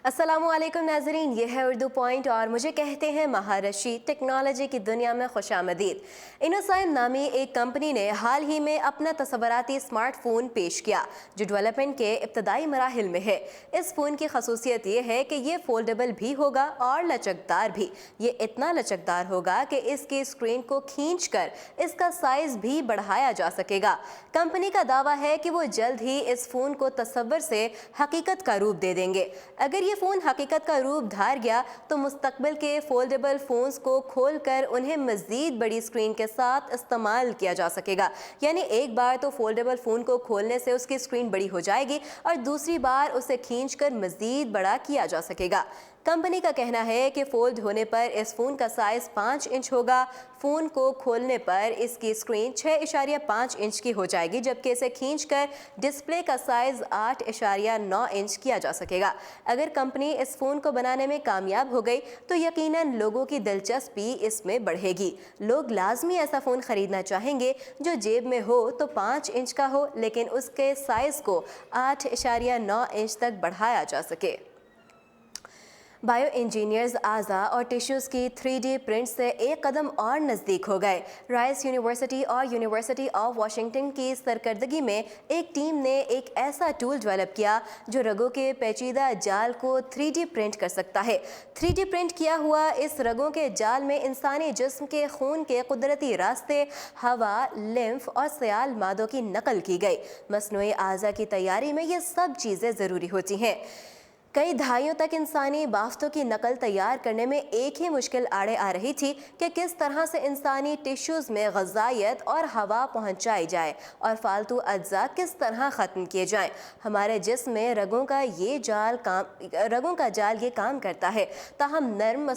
अस्सलामु अलैकुम नाज़रीन, ये है उर्दू पॉइंट और मुझे कहते हैं महारशी। टेक्नोलॉजी की दुनिया में खुशामदीद। इनोसाइम नामी एक कंपनी ने हाल ही में अपना तसव्वुराती स्मार्टफोन पेश किया जो डेवलपमेंट के इब्तदाई मराहिल में है। इस फ़ोन की खसूसियत ये है कि ये फोल्डेबल भी होगा और लचकदार भी। ये इतना लचकदार होगा कि इसकी स्क्रीन को खींचकर इसका साइज़ भी बढ़ाया जा सकेगा। कंपनी का दावा है कि वो जल्द ही इस फ़ोन को तस्वर से हकीकत का रूप दे देंगे। अगर ये फ़ोन हकीकत का रूप धार गया तो मुस्तकबिल के फोल्डेबल फ़ोन्स को खोलकर उन्हें मज़ीद बड़ी स्क्रीन के साथ इस्तेमाल किया जा सकेगा। यानी एक बार तो फोल्डेबल फ़ोन को खोलने से उसकी स्क्रीन बड़ी हो जाएगी और दूसरी बार उसे खींचकर मज़ीद बड़ा किया जा सकेगा। कंपनी का कहना है कि फोल्ड होने पर इस फ़ोन का साइज़ 5 इंच होगा। फ़ोन को खोलने पर इसकी स्क्रीन 6.5 इंच की हो जाएगी, जबकि इसे खींचकर डिस्प्ले का साइज़ 8.9 इंच किया जा सकेगा। अगर कंपनी इस फ़ोन को बनाने में कामयाब हो गई तो यकीनन लोगों की दिलचस्पी इसमें बढ़ेगी। लोग लाजमी ऐसा फ़ोन ख़रीदना चाहेंगे जो जेब में हो तो 5 इंच का हो, लेकिन उसके साइज़ को 8.9 इंच तक बढ़ाया जा सके। बायो इंजीनियर्स आज़ा और टिश्यूज़ की 3D प्रिंट से एक कदम और नज़दीक हो गए। राइस यूनिवर्सिटी और यूनिवर्सिटी ऑफ वाशिंगटन की सरकर्दगी में एक टीम ने एक ऐसा टूल डेवलप किया जो रगों के पेचीदा जाल को 3D प्रिंट कर सकता है। 3D प्रिंट किया हुआ इस रगों के जाल में इंसानी जिस्म के खून के कुदरती रास्ते, हवा, लिम्फ और सयाल मादों की नकल की गई। मसनूई आज़ा की तैयारी में ये सब चीज़ें ज़रूरी होती हैं। कई दहाइयों तक इंसानी बाफ्तों की नकल तैयार करने में एक ही मुश्किल आड़े आ रही थी कि किस तरह से इंसानी टिश्यूज़ में ग़िज़ाइयत और हवा पहुंचाई जाए और फालतू अज्जा किस तरह ख़त्म किए जाएं। हमारे जिस्म में रगों का जाल ये काम करता है, ताहम नर्म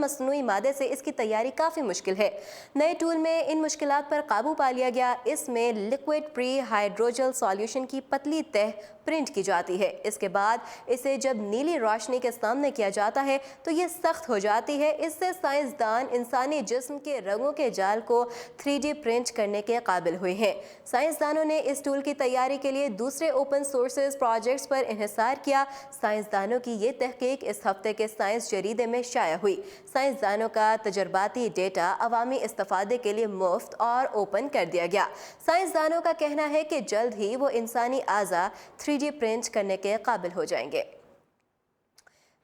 मसनूई मादे से इसकी तैयारी काफ़ी मुश्किल है। नए टूल में इन मुश्किलात पर काबू पा लिया गया। इसमें लिक्विड प्री हाइड्रोजल सॉल्यूशन की पतली तह प्रिंट की जाती है। इसके बाद इसे जब नीली रोशनी के सामने किया जाता है तो ये सख्त हो जाती है। इससे साइंसदान इंसानी जिस्म के रगों के जाल को 3D प्रिंट करने के काबिल हुए हैं। साइंसदानों ने इस टूल की तैयारी के लिए दूसरे ओपन सोर्सेज प्रोजेक्ट्स पर इन्हिसार किया। साइंसदानों की ये तहकीक इस हफ्ते के साइंस जरीदे में शाया हुई। साइंसदानों का तजर्बाती डेटा अवामी इस्तेफादे के लिए मुफ्त और ओपन कर दिया गया। साइंसदानों का कहना है कि जल्द ही वो इंसानी आज़ा 3D प्रिंट करने के काबिल हो जाएंगे।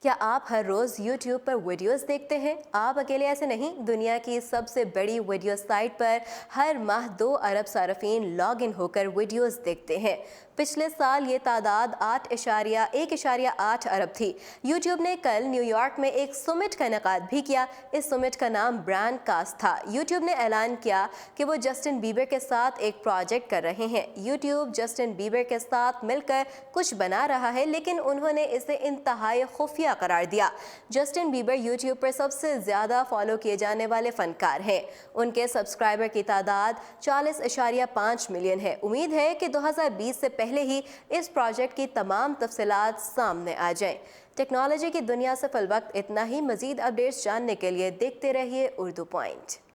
क्या आप हर रोज़ YouTube पर वीडियोस देखते हैं? आप अकेले ऐसे नहीं। दुनिया की सबसे बड़ी वीडियो साइट पर हर माह 2 अरब सार्फिन लॉग इन होकर वीडियोस देखते हैं। पिछले साल ये तादाद 1.8 अरब थी। YouTube ने कल न्यूयॉर्क में एक समिट का इनेकाद भी किया। इस समिट का नाम ब्रांड कास्ट था। YouTube ने ऐलान किया कि वो जस्टिन बीबर के साथ एक प्रोजेक्ट कर रहे हैं। YouTube जस्टिन बीबर के साथ मिलकर कुछ बना रहा है, लेकिन उन्होंने इसे इंतहाई खुफिया करार दिया। जस्टिन बीबर YouTube पर सबसे ज़्यादा फॉलो किए जाने वाले फनकार हैं। उनके सब्सक्राइबर की तादाद 40.5 मिलियन है। उम्मीद है कि 2020 से पहले ही इस प्रोजेक्ट की तमाम तफसीलात सामने आ जाएं। टेक्नोलॉजी की दुनिया से फिल वक्त इतना ही। मज़ीद अपडेट्स जानने के लिए देखते रहिए उर्दू पॉइंट।